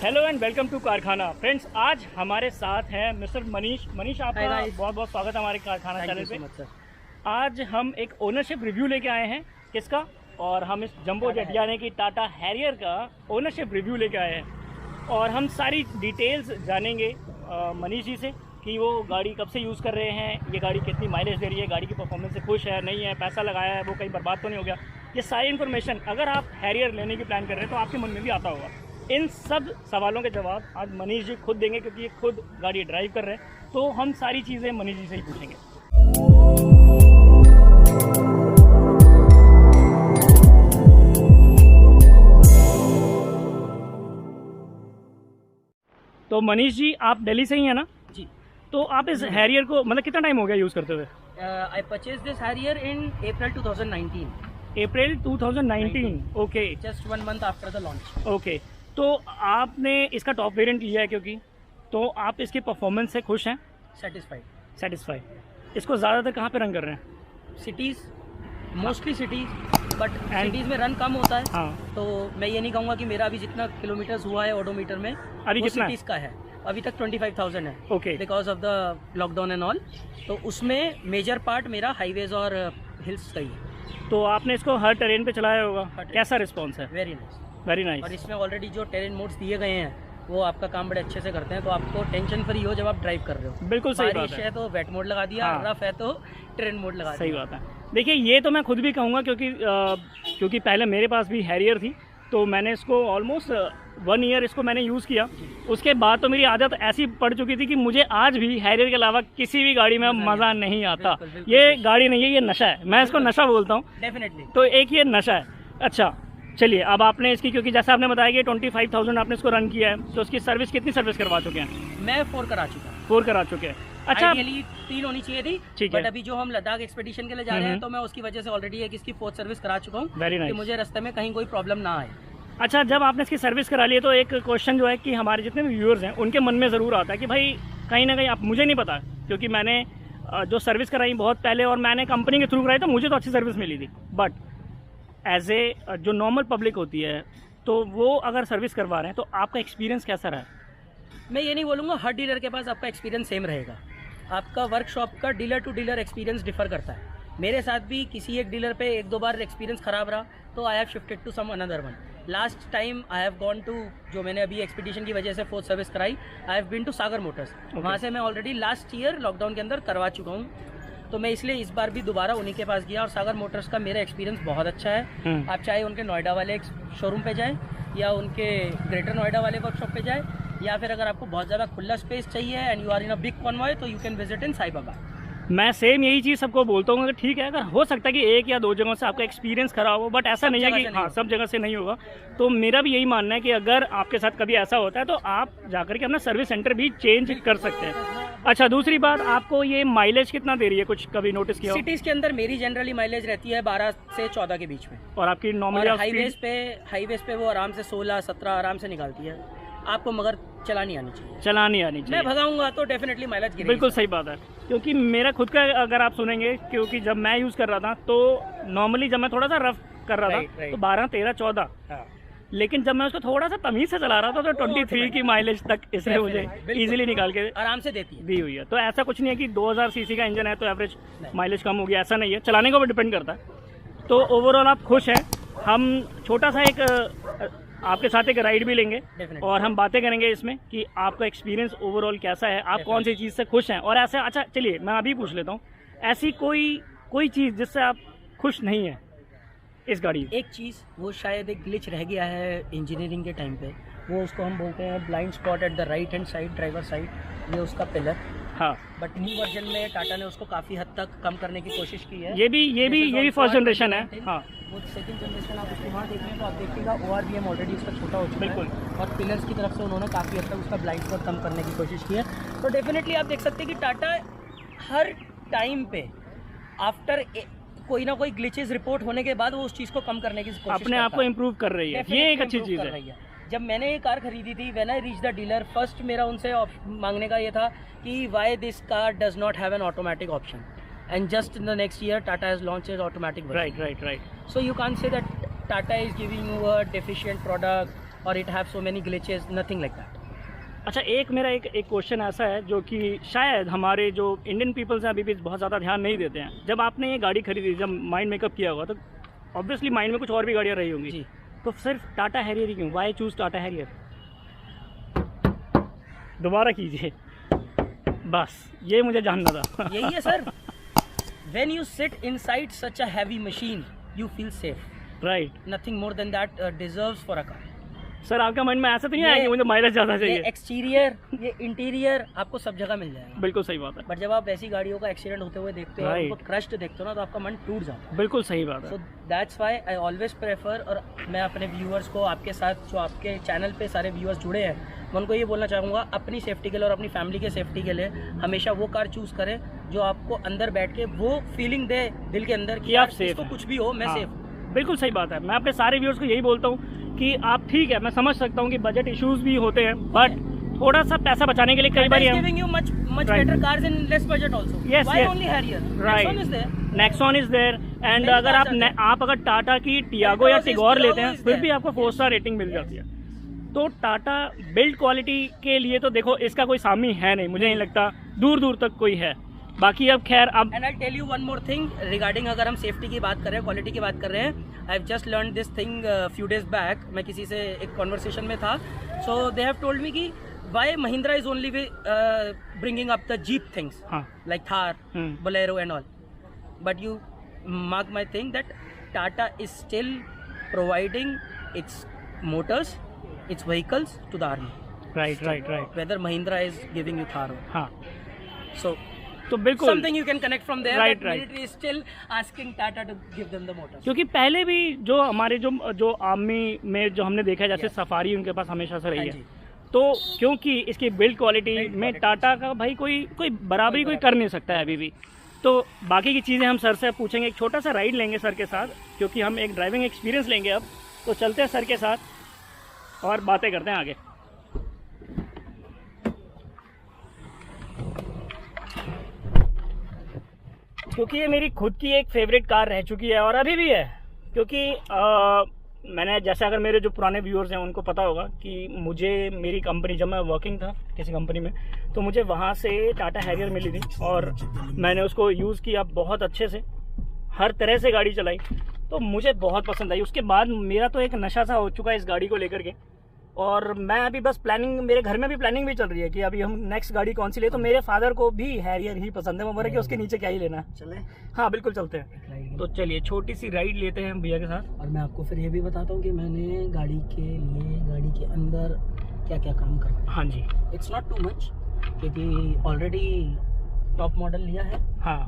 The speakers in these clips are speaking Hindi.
हेलो एंड वेलकम टू कारखाना। फ्रेंड्स, आज हमारे साथ हैं मिस्टर मनीष। आपका बहुत बहुत स्वागत है हमारे कारखाना चैनल पे। आज हम एक ओनरशिप रिव्यू लेके आए हैं। किसका? और हम इस जंबो जेट यानी कि टाटा हैरियर का ओनरशिप रिव्यू लेके आए हैं और हम सारी डिटेल्स जानेंगे मनीष जी से कि वो गाड़ी कब से यूज़ कर रहे हैं, ये गाड़ी कितनी माइलेज दे रही है, गाड़ी की परफॉर्मेंस से खुश है नहीं है, पैसा लगाया है वो कहीं बर्बाद तो नहीं हो गया। ये सारी इन्फॉर्मेशन अगर आप हैरियर लेने की प्लान कर रहे हैं तो आपके मन में भी आता होगा। इन सब सवालों के जवाब आज मनीष जी खुद देंगे क्योंकि ये खुद गाड़ी ड्राइव कर रहे हैं। तो हम सारी चीज़ें मनीष जी से ही पूछेंगे। तो मनीष जी, आप दिल्ली से ही हैं ना? जी। तो आप इस हैरियर को मतलब कितना टाइम हो गया यूज़ करते हुए? I purchased this Harrier in April 2019. April 2019। Okay, Just 1 month after the launch. Okay. तो आपने इसका टॉप वेरिएंट लिया है क्योंकि तो आप इसके परफॉर्मेंस से खुश हैं? सेटिस्फाइड। इसको ज़्यादातर कहाँ पे रन कर रहे हैं? Cities, mostly cities, but cities में रन कम होता है। हाँ। तो मैं ये नहीं कहूँगा कि मेरा अभी जितना किलोमीटर्स हुआ है ऑडोमीटर में अभी कितना सिटीज़ का है। अभी तक 25,000 है। Okay. Because of the lockdown and all. तो उसमें मेजर पार्ट मेरा हाईवेज और हिल्स का ही है। तो आपने इसको हर टेरेन पे चलाया होगा, कैसा रिस्पॉन्स है? Very nice. Very nice. और इसमें ऑलरेडी जो टेरेन मोड्स दिए गए हैं वो आपका काम बड़े अच्छे से करते हैं, तो आपको टेंशन फ्री हो जब आप ड्राइव कर रहे हो। बिल्कुल सही बात बारिश है तो वेट मोड लगा दिया, हाँ। रफ है तो ट्रेन मोड लगा दिया। सही बात है। देखिए, ये तो मैं खुद भी कहूँगा क्योंकि पहले मेरे पास भी हैरियर थी तो मैंने इसको ऑलमोस्ट 1 ईयर इसको मैंने यूज़ किया। उसके बाद तो मेरी आदत ऐसी पड़ चुकी थी कि मुझे आज भी हैरियर के अलावा किसी भी गाड़ी में मज़ा नहीं आता। बिल्कुल, ये गाड़ी नहीं है, ये नशा है। मैं इसको नशा बोलता हूँ। डेफिनेटली। तो एक ये नशा है। अच्छा, चलिए अब आपने इसकी, क्योंकि जैसा आपने बताया कि 25,000 आपने इसको रन किया है, तो उसकी सर्विस कितनी सर्विस करवा चुके हैं? मैं 4 करा चुका हूँ। 4 करा चुके हैं। अच्छा, आइडियली 3 होनी चाहिए थी, ठीक है। बट अभी जो हम लद्दाख एक्सपेडिशन के लिए जा रहे हैं तो मैं उसकी वजह से ऑलरेडी एक इसकी 4th सर्विस करा चुका हूँ। Very nice. कि मुझे रास्ते में कहीं कोई प्रॉब्लम ना आए। अच्छा, जब आपने इसकी सर्विस करा ली है तो एक क्वेश्चन जो है कि हमारे जितने भी व्यूअर्स हैं उनके मन में ज़रूर आता है कि भाई कहीं ना कहीं आप, मुझे नहीं पता क्योंकि मैंने जो सर्विस कराई बहुत पहले और मैंने कंपनी के थ्रू कराई तो मुझे तो अच्छी सर्विस मिली थी, बट एज ए जो नॉर्मल पब्लिक होती है तो वो अगर सर्विस करवा रहे हैं तो आपका एक्सपीरियंस कैसा रहा है? मैं ये नहीं बोलूँगा हर डीलर के पास आपका एक्सपीरियंस सेम रहेगा। आपका वर्कशॉप का dealer to dealer experience differ करता है। मेरे साथ भी किसी एक डीलर पे 1-2 बार एक्सपीरियंस ख़राब रहा तो I have shifted to some another one. Last time I have gone to, जो मैंने अभी एक्सपीडिशन की वजह से 4th सर्विस कराई, I have been to Sagar motors. वहाँ से मैं ऑलरेडी लास्ट ईयर लॉकडाउन के अंदर करवा चुका हूँ, तो मैं इसलिए इस बार भी दोबारा उन्हीं के पास गया और सागर मोटर्स का मेरा एक्सपीरियंस बहुत अच्छा है। आप चाहे उनके नोएडा वाले शोरूम पे जाएँ या उनके ग्रेटर नोएडा वाले वर्कशॉप पे जाएँ, या फिर अगर आपको बहुत ज़्यादा खुला स्पेस चाहिए and you are in a big convoy तो you can visit in Sai Baba. मैं सेम यही चीज़ सबको बोलता हूँ कि ठीक है, अगर हो सकता है कि 1 या 2 जगहों से आपका एक्सपीरियंस खराब हो, बट ऐसा नहीं है कि हाँ सब जगह से नहीं होगा। तो मेरा भी यही मानना है कि अगर आपके साथ कभी ऐसा होता है तो आप जाकर के अपना सर्विस सेंटर भी चेंज कर सकते हैं। अच्छा, दूसरी बात, आपको ये माइलेज कितना दे रही है, कुछ कभी नोटिस किया? सिटीज़ के अंदर मेरी जनरली माइलेज रहती है 12 से 14 के बीच में, और आपकी नॉर्मल हाईवेज पे वो आराम से 16-17 आराम से निकालती है आपको, मगर चलानी आनी चाहिए। चलानी आनी चाहिए। मैं भगाऊंगा तो डेफिनेटली माइलेज गिरेगी। बिल्कुल सही बात है, क्योंकि मेरा खुद का अगर आप सुनेंगे, क्योंकि जब मैं यूज़ कर रहा था तो नॉर्मली जब मैं थोड़ा सा रफ कर रहा था तो 12, 13, 14, लेकिन जब मैं उसको थोड़ा सा तमीज़ से चला रहा था तो 23 की माइलेज तक इसने मुझे इजीली निकाल के आराम से दी हुई है। तो ऐसा कुछ नहीं है कि 2000 सीसी का इंजन है तो एवरेज माइलेज कम हो गया, ऐसा नहीं है। चलाने के ऊपर डिपेंड करता है। तो ओवरऑल आप खुश हैं। हम छोटा सा एक आपके साथ एक राइड भी लेंगे और हम बातें करेंगे इसमें कि आपका एक्सपीरियंस ओवरऑल कैसा है, आप कौन सी चीज़ से खुश हैं। और ऐसा, अच्छा चलिए मैं अभी पूछ लेता हूँ, ऐसी कोई चीज़ जिससे आप खुश नहीं हैं इस गाड़ी? एक चीज़, वो शायद एक ग्लिच रह गया है इंजीनियरिंग के टाइम पे, वो उसको हम बोलते हैं blind spot at the right hand side, driver side, ये उसका पिलर। हाँ, बट न्यू वर्जन में टाटा ने उसको काफ़ी हद तक कम करने की कोशिश की है। ये भी फर्स्ट जनरेशन है। हाँ, वो सेकंड जनरेशन आप उसको वहाँ देखें तो आप देखिएगा ORVM ऑलरेडी उसका छोटा हो चुका है। बिल्कुल। और पिलर्स की तरफ से उन्होंने काफ़ी हद तक उसका ब्लाइंड स्पॉट कम करने की कोशिश की है। तो डेफिनेटली आप देख सकते हैं कि टाटा हर टाइम पे आफ्टर कोई ना कोई ग्लिचेस रिपोर्ट होने के बाद वो उस चीज़ को कम करने की कोशिश अपने आप को इम्प्रूव कर रही है। ये एक अच्छी चीज़ है। जब मैंने ये कार खरीदी थी, when I reach the dealer, first मेरा उनसे मांगने का ये था कि why this car does not have an automatic option, and just in the next year Tata has launched it automatic. Right. So you can't say that Tata is giving you a deficient product or it have so many glitches, nothing like that. अच्छा, एक मेरा एक क्वेश्चन ऐसा है जो कि शायद हमारे जो इंडियन पीपल्स हैं अभी भी बहुत ज़्यादा ध्यान नहीं देते हैं। जब आपने ये गाड़ी खरीदी, जब माइंड मेकअप किया होगा, तो ऑब्वियसली माइंड में कुछ और भी गाड़ियाँ रही होंगी जी। तो सिर्फ टाटा हैरियर ही क्यों? Why choose Tata Harrier? दोबारा कीजिए, बस ये मुझे जानना था। यही है sir, when you sit inside such a heavy machine you feel safe, right. nothing more than that deserves for a car. Sir आपका मन में ऐसा तो नहीं आया कि मुझे माइलेज ज़्यादा ये चाहिए? एक्सटीरियर, ये इंटीरियर आपको सब जगह मिल जाएगा। बिल्कुल सही बात है। बट जब आप ऐसी गाड़ियों का एक्सीडेंट होते हुए देखते हो, Right. उनको क्रश्ड देखते हो ना, तो आपका मन टूट जाता है। बिल्कुल सही बात है। So that's why I always prefer, और मैं अपने व्यूअर्स को, आपके साथ जो आपके चैनल पे सारे व्यूअर्स जुड़े हैं, मैं उनको ये बोलना चाहूँगा, अपनी सेफ्टी के लिए और अपनी फैमिली के सेफ्टी के लिए हमेशा वो कार चूज़ करें जो आपको अंदर बैठ के वो फीलिंग दे दिल के अंदर कि आप यार safe इसको हैं। कुछ भी हो, मैं हाँ, सेफ हूँ। बिल्कुल सही बात है। मैं अपने सारे व्यूअर्स को यही बोलता हूँ कि आप ठीक है, मैं समझ सकता हूँ कि बजट इश्यूज भी होते हैं, बट थोड़ा सा पैसा बचाने के लिए कई बार giving you much Right. better cars in less budget also. Yes, Why yes. only Harrier? Right. Nexon is there. Nexon is there and Many अगर cars are there. आप अगर टाटा की टियागो या Altos is- टिगोर लेते हैं Tigor is फिर there. भी आपको 4 स्टार रेटिंग मिल जाती है। तो टाटा बिल्ड क्वालिटी के लिए तो देखो इसका कोई सामी है नहीं, मुझे नहीं लगता दूर दूर तक कोई है। बाकी अब खैर अब And I'll tell you one more thing regarding, अगर हम सेफ्टी की बात कर रहे हैं, क्वालिटी की बात कर रहे हैं, I've just learned this thing few days back. मैं किसी से एक कॉन्वर्सेशन में था, so they have told me कि why Mahindra is only bringing up the Jeep things हाँ like Thar, hmm. Bolero and all, but you mark my thing that Tata is still providing its motors, its vehicles to the army, right right right whether Mahindra is giving you Thar or हाँ so तो बिल्कुल something you can connect from there. Right, that right. military is still asking Tata to give them the motors. क्योंकि पहले भी जो हमारे जो आर्मी में जो हमने देखा है, जैसे Yes. सफारी उनके पास हमेशा से रही हाँ है, जी। तो क्योंकि इसकी बिल्ड क्वालिटी Build में quality टाटा का भाई कोई बराबरी कोई कर नहीं सकता है अभी भी। तो बाकी की चीज़ें हम सर से पूछेंगे, एक छोटा सा राइड लेंगे सर के साथ, क्योंकि हम एक ड्राइविंग एक्सपीरियंस लेंगे अब। तो चलते हैं सर के साथ और बातें करते हैं आगे। क्योंकि ये मेरी खुद की एक फेवरेट कार रह चुकी है और अभी भी है, क्योंकि मैंने जैसे, अगर मेरे जो पुराने व्यूअर्स हैं उनको पता होगा कि मुझे मेरी कंपनी, जब मैं वर्किंग था किसी कंपनी में, तो मुझे वहाँ से टाटा हैरियर मिली थी और मैंने उसको यूज़ किया बहुत अच्छे से, हर तरह से गाड़ी चलाई, तो मुझे बहुत पसंद आई। उसके बाद मेरा तो एक नशा सा हो चुका है इस गाड़ी को लेकर के, और मैं अभी बस प्लानिंग, मेरे घर में भी प्लानिंग भी चल रही है कि अभी हम नेक्स्ट गाड़ी कौन सी ले। तो मेरे फादर को भी हैरियर ही पसंद है, वो बोले कि उसके नीचे क्या ही लेना है। चले हाँ बिल्कुल चलते हैं। तो चलिए छोटी सी राइड लेते हैं भैया के साथ। और मैं आपको फिर ये भी बताता हूँ कि मैंने गाड़ी के लिए, गाड़ी के अंदर क्या क्या काम करना है। हाँ जी। इट्स नॉट टू मच, क्योंकि ऑलरेडी टॉप मॉडल लिया है, हाँ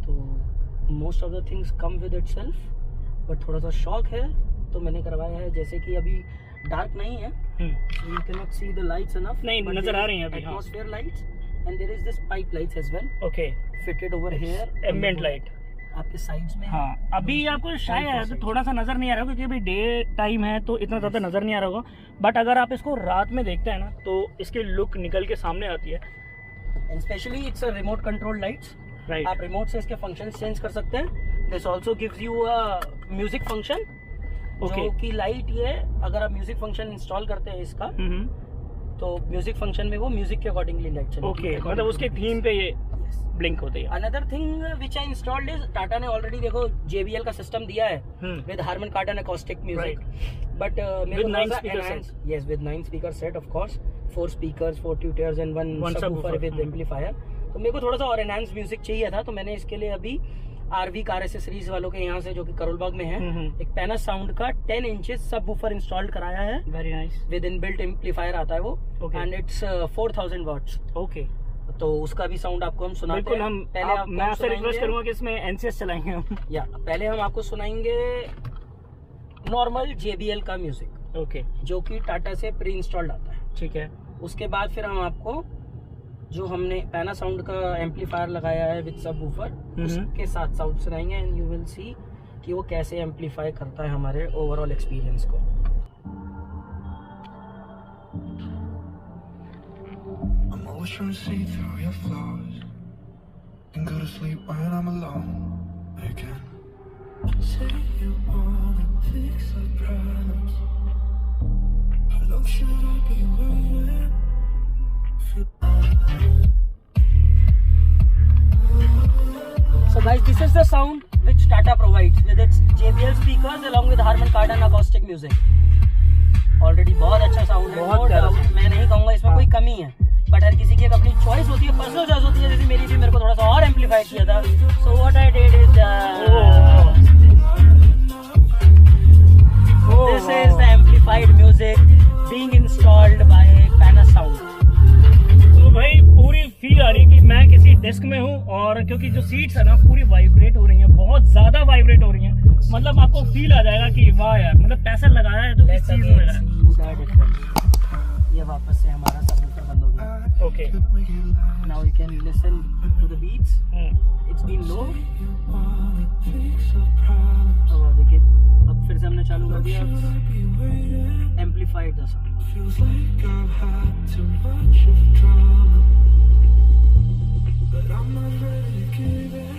तो most of the things come with itself, but थोड़ा सा शौक है तो मैंने करवाया है। जैसे कि अभी डार्क नहीं है, you cannot see the lights enough, नहीं, but नजर there आ is रही हैं अभी, हाँ। atmosphere lights and there is this pipe lights as well okay, fitted over here, ambient light. आपके साइड्स में। हाँ अभी आपको शायद थोड़ा सा नज़र नहीं आ रहा होगा, क्योंकि अभी डे टाइम है तो इतना ज़्यादा नज़र नहीं आ रहा होगा, बट अगर आप इसको रात में देखते हैं ना तो इसकी लुक निकल के सामने आती है। And specially it's a remote control lights, right. आप रिमोट से इसके फंक्शन चेंज कर सकते हैं। This also gives you a music function, okay. जो कि लाइट ये, अगर आप म्यूजिक फंक्शन इंस्टॉल करते हैं इसका, तो म्यूजिक फंक्शन में वो म्यूजिक के अकॉर्डिंगली लाइट चलेगी। ओके, मतलब उसके थीम पे ये ब्लिंक होती है। Another thing which I installed is, Tata ने ऑलरेडी देखो JBL का सिस्टम दिया है with Harman carton acoustic music, but With 9 speaker set. yes, with 9 speaker set of course, 4 speakers, 4 tweeters and one subwoofer with amplifier। तो मेरे को थोड़ा सा और एनहांस म्यूजिक चाहिए था, तो मैंने इसके लिए अभी RV कार एसेसरीज वालों के यहाँ से, जो कि करोलबाग में है, एक पैनासाउंड का 10 इंचेस सबवूफर इंस्टॉल्ड कराया है। Very nice. With inbuilt amplifier आता है वो, एंड इट्स 4000 वॉट्स। ओके, तो उसका भी साउंड आपको हम सुनाते बिल्कुल। हैं। हम पहले आपको मैं आपसे रिक्वेस्ट सुनाएंगे- करूंगा कि इसमें NCS चलाएंगे हम। या पहले हम आपको सुनाएंगे नॉर्मल JBL का म्यूजिक, ओके, जो कि टाटा से प्री इंस्टॉल्ड आता है। ठीक है। उसके बाद फिर हम आपको जो हमने पैनासाउंड का एम्पलीफायर लगाया है विद सबवूफर, उसके साथ साउंड सुनाएंगे, एंड यू विल सी कि वो कैसे एम्पलीफाई करता है हमारे ओवरऑल एक्सपीरियंस को। I'm always trying to see through your flaws and go to sleep when I'm alone again. Say you wanna fix our problems, long should I be waiting? So guys, this is the sound which Tata provides with its JBL speakers along with Harman Kardon acoustic music. Already बहुत अच्छा साउंड है, no doubt. मैं नहीं कहूँगा इसमें कोई कमी है, बट हर किसी की एक अपनी चॉइस होती है, पर्सनल चॉइस होती है. जैसे मेरी भी, मेरे को थोड़ा सा और एम्पलीफाई किया था. So what I did is this is the amplified music being installed by Panasound. तो भाई पूरी फील आ रही है कि मैं किसी डेस्क में हूँ, और क्योंकि जो सीट्स है ना पूरी वाइब्रेट हो रही हैं, बहुत ज़्यादा वाइब्रेट हो रही हैं. मतलब आपको फील आ जाएगा कि वाह यार, मतलब पैसा लगाया है तो किस चीज़ में लगा है. ये वापस से हमारा सबवूफर बंद हो गया. Okay, Now you can listen to the beats. It's been low. अब देखिए, अब फिर से हमने चालू कर दिया. Amplified the sound. Feels like I've had too much of drama, but I'm not ready to give in.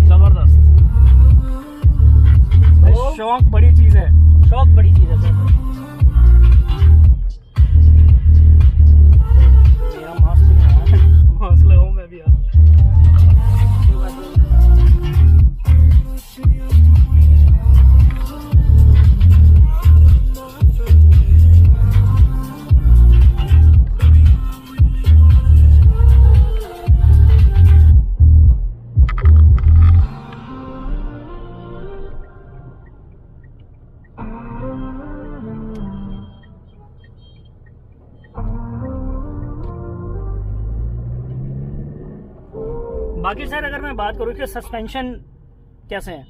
जबरदस्त. शौक बड़ी चीज़ है. शौक बड़ी चीज़ है सर. मेरा मास्क नहीं है, मास्क लगाऊं मैं भी यार. बाकी सर अगर मैं बात करूँ कि सस्पेंशन कैसे हैं,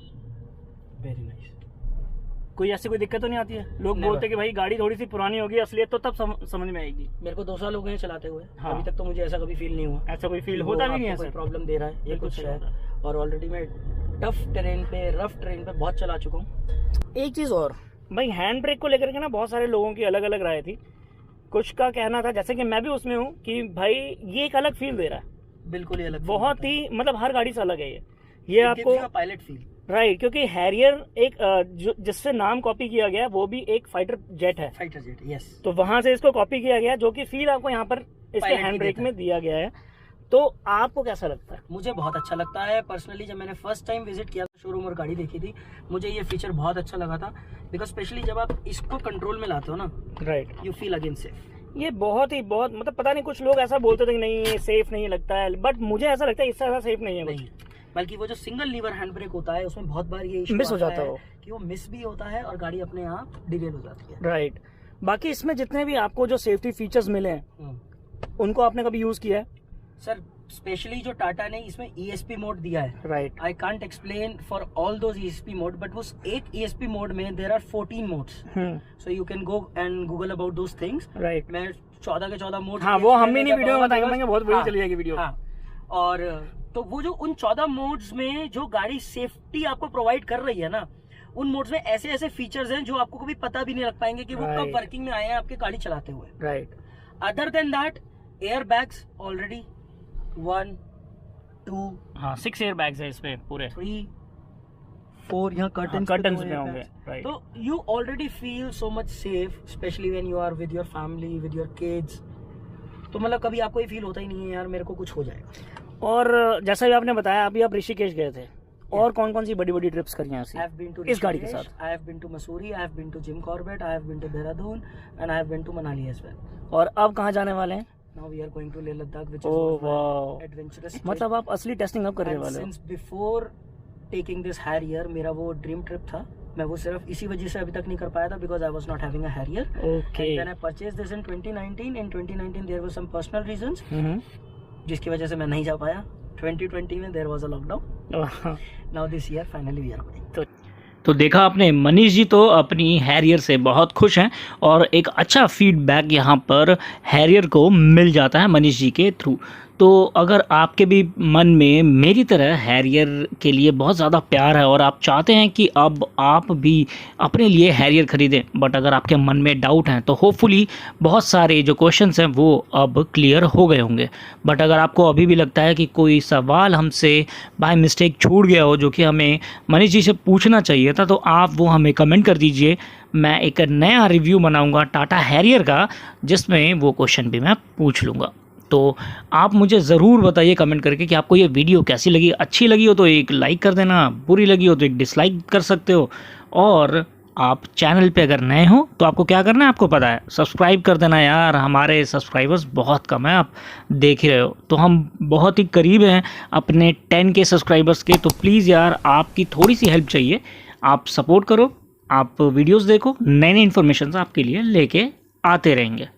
वेरी नाइस. कोई ऐसी कोई दिक्कत तो नहीं आती है? लोग Never. बोलते हैं कि भाई गाड़ी थोड़ी सी पुरानी होगी, असलियत तो तब समझ में आएगी. मेरे को 2 साल हो गए हैं चलाते हुए. हाँ. अभी तक तो मुझे ऐसा कभी फील नहीं हुआ. ऐसा कोई फील वो होता भी नहीं है आपको कोई सर. प्रॉब्लम दे रहा है, ये बिल्कुल कुछ सही है. बात है. और ऑलरेडी मैं टफ टेरेन पे, रफ टेरेन पे बहुत चला चुका हूँ. एक चीज़ और भाई, हैंड ब्रेक को लेकर के ना बहुत सारे लोगों की अलग अलग राय थी. कुछ का कहना था, जैसे कि मैं भी उसमें हूँ, कि भाई ये एक अलग फील दे रहा है. बिल्कुल ही अलग. बहुत ही मतलब हर गाड़ी से अलग है ये आपको पायलट फील. राइट, क्योंकि हैरियर एक जिससे नाम कॉपी किया गया वो भी एक फाइटर जेट है. Fighter jet, yes. तो वहां से इसको कॉपी किया गया, जो कि फील आपको यहाँ पर इसके Pilot हैंड ही ब्रेक देता में दिया गया है. तो आपको कैसा लगता है? मुझे बहुत अच्छा लगता है पर्सनली. जब मैंने फर्स्ट टाइम विजिट किया था शोरूम और गाड़ी देखी थी, मुझे ये फीचर बहुत अच्छा लगा था. बिकॉज स्पेशली जब आप इसको कंट्रोल में लाते हो ना, right, you feel again safe. ये बहुत मतलब पता नहीं, कुछ लोग ऐसा बोलते थे कि नहीं ये सेफ नहीं लगता है, बट मुझे ऐसा लगता है इससे ज्यादा सेफ नहीं है कुछ. नहीं, बल्कि वो जो सिंगल लीवर हैंड ब्रेक होता है उसमें बहुत बार ये इशू मिस हो जाता है वो. कि वो मिस भी होता है और गाड़ी अपने आप डिरेल हो जाती है. राइट. बाकी इसमें जितने भी आपको जो सेफ्टी फीचर्स मिले हैं उनको आपने कभी यूज किया है? सर स्पेशली जो टाटा ने इसमें ESP मोड दिया है, right, I can't explain for all those ESP mode, but उस एक ESP मोड में there are 14 modes. So you can go and Google about those things. Right. मैं 14 के 14 मोड. हाँ, वो हम ही नहीं वीडियो में बताएंगे, बहुत बड़ी चली जाएगी वीडियो. हाँ. और तो वो जो उन 14 मोड्स में जो गाड़ी सेफ्टी आपको प्रोवाइड कर रही है ना, उन मोड्स में ऐसे ऐसे फीचर्स हैं जो आपको कभी पता भी नहीं लग पाएंगे कि वो कब वर्किंग में आए हैं आपके गाड़ी चलाते हुए. Right. Other than that, air bags already 1 2 हाँ 6 एयर बैग्स है इसमें पूरे. 3 4 यहाँ कर्टन्स में होंगे. राइट. तो you already feel so much safe, specially when you are with your family, with your kids. तो मतलब कभी आपको ये फील होता ही नहीं है यार मेरे को कुछ हो जाएगा. और जैसा भी आपने बताया, अभी आप ऋषिकेश गए थे, और कौन कौन सी बड़ी बड़ी ट्रिप्स करी हैं इस गाड़ी के साथ? I have been to Mussoorie, I have been to Jim Corbett, I have been to Dehradun, and I have been to Manali as well. और अब कहाँ जाने वाले हैं? Now we are going to Leh Ladakh, which Oh, is one of wow. my adventurous trip. मतलब आप असली टेस्टिंग अब करने And वाले हो? since before taking this Harrier, मेरा वो ड्रीम ट्रिप था. मैं वो सिर्फ इसी वजह से अभी तक नहीं कर पाया था, because I was not having a Harrier. Okay. And then I purchased this in 2019. In 2019 there were some personal reasons, जिसकी वजह से मैं नहीं जा पाया. 2020 में there was a lockdown. Now this year finally we are going. तो देखा आपने, मनीष जी तो अपनी हैरियर से बहुत खुश हैं, और एक अच्छा फीडबैक यहाँ पर हैरियर को मिल जाता है मनीष जी के थ्रू. तो अगर आपके भी मन में मेरी तरह हैरियर के लिए बहुत ज़्यादा प्यार है और आप चाहते हैं कि अब आप भी अपने लिए हैरियर ख़रीदें, बट अगर आपके मन में डाउट हैं तो होपफुली बहुत सारे जो क्वेश्चंस हैं वो अब क्लियर हो गए होंगे। बट अगर आपको अभी भी लगता है कि कोई सवाल हमसे बाय मिस्टेक छूट गया हो जो कि हमें मनीष जी से पूछना चाहिए था, तो आप वो हमें कमेंट कर दीजिए। मैं एक नया रिव्यू बनाऊंगा टाटा हैरियर का, जिसमें वो क्वेश्चन भी मैं पूछ लूँगा। तो आप मुझे ज़रूर बताइए कमेंट करके कि आपको ये वीडियो कैसी लगी। अच्छी लगी हो तो एक लाइक कर देना, बुरी लगी हो तो एक डिसलाइक कर सकते हो। और आप चैनल पे अगर नए हो तो आपको क्या करना है, आपको पता है, सब्सक्राइब कर देना यार। हमारे सब्सक्राइबर्स बहुत कम हैं, आप देख ही रहे हो, तो हम बहुत ही करीब हैं अपने 10K सब्सक्राइबर्स के। तो प्लीज़ यार, आपकी थोड़ी सी हेल्प चाहिए। आप सपोर्ट करो, आप वीडियोस देखो, नए नए इन्फॉर्मेशन आपके लिए लेके आते रहेंगे।